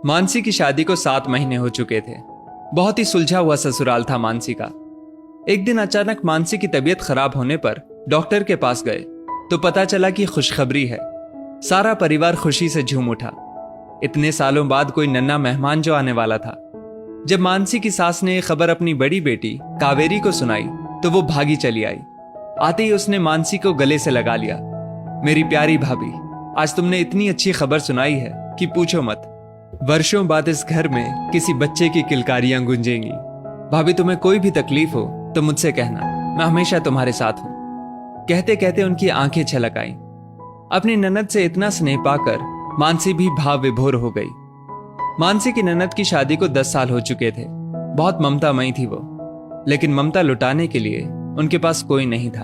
मानसी की शादी को 7 महीने हो चुके थे। बहुत ही सुलझा हुआ ससुराल था मानसी का। एक दिन अचानक मानसी की तबीयत खराब होने पर डॉक्टर के पास गए तो पता चला कि खुशखबरी है। सारा परिवार खुशी से झूम उठा। इतने सालों बाद कोई नन्हा मेहमान जो आने वाला था। जब मानसी की सास ने यह खबर अपनी बड़ी बेटी कावेरी को सुनाई तो वो भागी चली आई। आते ही उसने मानसी को गले से लगा लिया। मेरी प्यारी भाभी, आज तुमने इतनी अच्छी खबर सुनाई है कि पूछो मत। वर्षों बाद इस घर में किसी बच्चे की किलकारियां गूंजेंगी। भाभी, तुम्हें कोई भी तकलीफ हो तो मुझसे कहना, मैं हमेशा तुम्हारे साथ हूं। कहते कहते उनकी आंखें छलक आईं। अपनी ननद से इतना स्नेह पाकर मानसी भी भाव विभोर हो गई। मानसी की ननद की शादी को 10 साल हो चुके थे। बहुत ममतामयी थी वो, लेकिन ममता लुटाने के लिए उनके पास कोई नहीं था।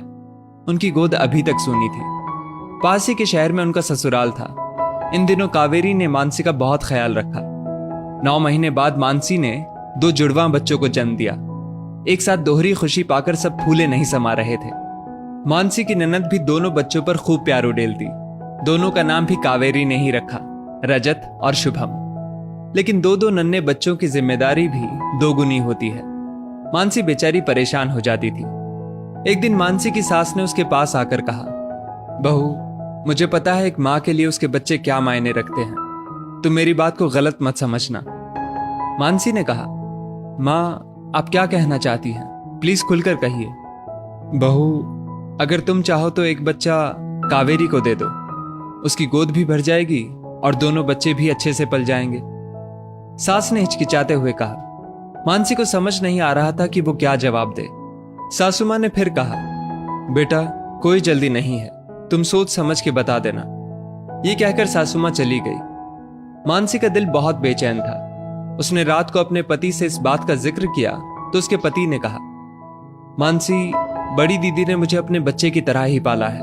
उनकी गोद अभी तक सूनी थी। पास ही के शहर में उनका ससुराल था। इन दिनों कावेरी ने मानसी का बहुत ख्याल रखा। 9 महीने बाद मानसी ने 2 जुड़वां बच्चों को जन्म दिया। एक साथ दोहरी खुशी पाकर सब फूले नहीं समा रहे थे। मानसी की ननद भी दोनों बच्चों पर खूब प्यार उड़ेलती। दोनों का नाम भी कावेरी ने ही रखा, रजत और शुभम। लेकिन 2-2 नन्हे बच्चों की जिम्मेदारी भी दोगुनी होती है। मानसी बेचारी परेशान हो जाती थी। एक दिन मानसी की सास ने उसके पास आकर कहा, बहू, मुझे पता है एक माँ के लिए उसके बच्चे क्या मायने रखते हैं। तुम मेरी बात को गलत मत समझना। मानसी ने कहा, माँ, आप क्या कहना चाहती हैं? प्लीज खुलकर कहिए। बहू, अगर तुम चाहो तो एक बच्चा कावेरी को दे दो। उसकी गोद भी भर जाएगी और दोनों बच्चे भी अच्छे से पल जाएंगे। सास ने हिचकिचाते हुए कहा। मानसी को समझ नहीं आ रहा था कि वो क्या जवाब दे। सासू माँ ने फिर कहा, बेटा, कोई जल्दी नहीं है, तुम सोच समझ के बता देना। ये कहकर सासू माँ चली गई। मानसी का दिल बहुत बेचैन था। उसने रात को अपने पति से इस बात का जिक्र किया तो उसके पति ने कहा, मानसी, बड़ी दीदी ने मुझे अपने बच्चे की तरह ही पाला है,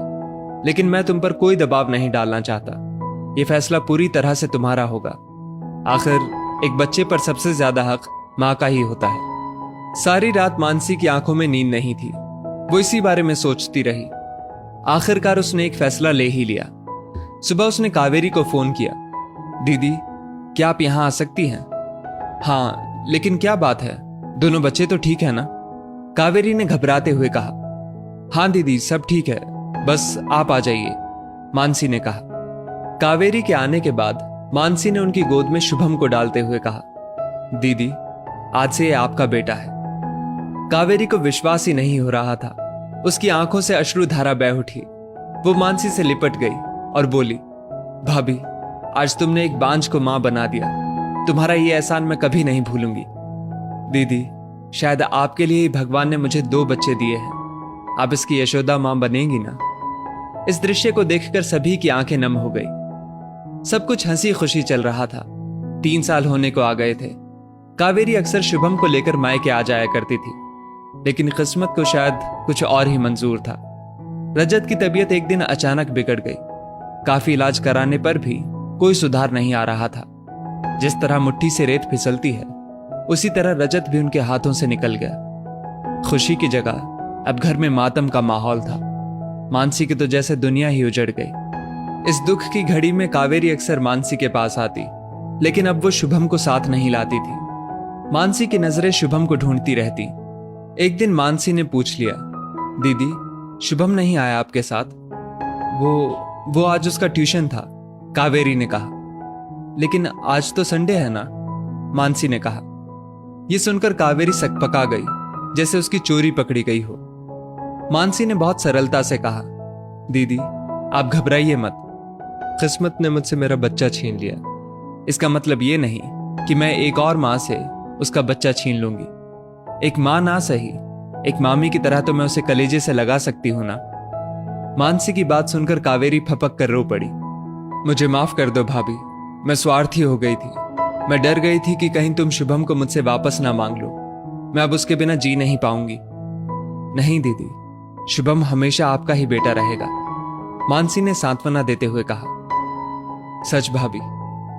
लेकिन मैं तुम पर कोई दबाव नहीं डालना चाहता। यह फैसला पूरी तरह से तुम्हारा होगा। आखिर एक बच्चे पर सबसे ज्यादा हक माँ का ही होता है। सारी रात मानसी की आंखों में नींद नहीं थी। वो इसी बारे में सोचती रही। आखिरकार उसने एक फैसला ले ही लिया। सुबह उसने कावेरी को फोन किया, दीदी, क्या आप यहां आ सकती हैं? हाँ, लेकिन क्या बात है? दोनों बच्चे तो ठीक है ना? कावेरी ने घबराते हुए कहा। हाँ दीदी, सब ठीक है, बस आप आ जाइए, मानसी ने कहा। कावेरी के आने के बाद मानसी ने उनकी गोद में शुभम को डालते हुए कहा, दीदी, आज से ये आपका बेटा है। कावेरी को विश्वास ही नहीं हो रहा था। उसकी आंखों से अश्रुधारा बह उठी। वो मानसी से लिपट गई और बोली, भाभी, आज तुमने एक बांझ को मां बना दिया। तुम्हारा ये एहसान मैं कभी नहीं भूलूंगी। दीदी, शायद आपके लिए ही भगवान ने मुझे 2 बच्चे दिए हैं। आप इसकी यशोदा मां बनेंगी ना? इस दृश्य को देखकर सभी की आंखें नम हो गई। सब कुछ हंसी खुशी चल रहा था। 3 साल होने को आ गए थे। कावेरी अक्सर शुभम को लेकर मायके आ जाया करती थी, लेकिन किस्मत को शायद कुछ और ही मंजूर था। रजत की तबीयत एक दिन अचानक बिगड़ गई। काफी इलाज कराने पर भी कोई सुधार नहीं आ रहा था। जिस तरह मुट्ठी से रेत फिसलती है, उसी तरह रजत भी उनके हाथों से निकल गया। खुशी की जगह अब घर में मातम का माहौल था। मानसी की तो जैसे दुनिया ही उजड़ गई। इस दुख की घड़ी में कावेरी अक्सर मानसी के पास आती, लेकिन अब वो शुभम को साथ नहीं लाती थी। मानसी की नजरें शुभम को ढूंढती रहती। एक दिन मानसी ने पूछ लिया, दीदी, शुभम नहीं आया आपके साथ? वो आज उसका ट्यूशन था, कावेरी ने कहा। लेकिन आज तो संडे है ना, मानसी ने कहा। यह सुनकर कावेरी सकपका गई, जैसे उसकी चोरी पकड़ी गई हो। मानसी ने बहुत सरलता से कहा, दीदी, आप घबराइए मत। किस्मत ने मुझसे मेरा बच्चा छीन लिया। इसका मतलब ये नहीं कि मैं एक और मां से उसका बच्चा छीन लूंगी। एक मां ना सही, एक मामी की तरह तो मैं उसे कलेजे से लगा सकती हूं ना। मानसी की बात सुनकर कावेरी फपक कर रो पड़ी। मुझे माफ कर दो भाभी, मैं स्वार्थी हो गई थी। मैं डर गई थी कि कहीं तुम शुभम को मुझसे वापस ना मांग लो। मैं अब उसके बिना जी नहीं पाऊंगी। नहीं दीदी, शुभम हमेशा आपका ही बेटा रहेगा, मानसी ने सांत्वना देते हुए कहा। सच भाभी,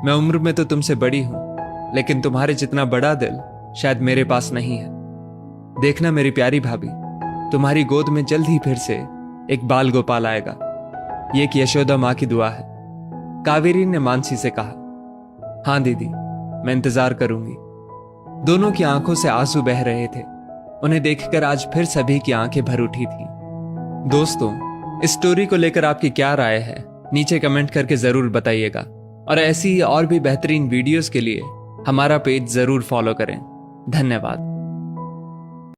मैं उम्र में तो तुमसे बड़ी हूं, लेकिन तुम्हारे जितना बड़ा दिल शायद मेरे पास नहीं है। देखना मेरी प्यारी भाभी, तुम्हारी गोद में जल्द ही फिर से एक बाल गोपाल आएगा। ये एक यशोदा माँ की दुआ है, कावेरी ने मानसी से कहा। हाँ दीदी, मैं इंतजार करूंगी। दोनों की आंखों से आंसू बह रहे थे। उन्हें देखकर आज फिर सभी की आंखें भर उठी थी। दोस्तों, इस स्टोरी को लेकर आपकी क्या राय है, नीचे कमेंट करके जरूर बताइएगा। और ऐसी और भी बेहतरीन वीडियोस के लिए हमारा पेज जरूर फॉलो करें। धन्यवाद।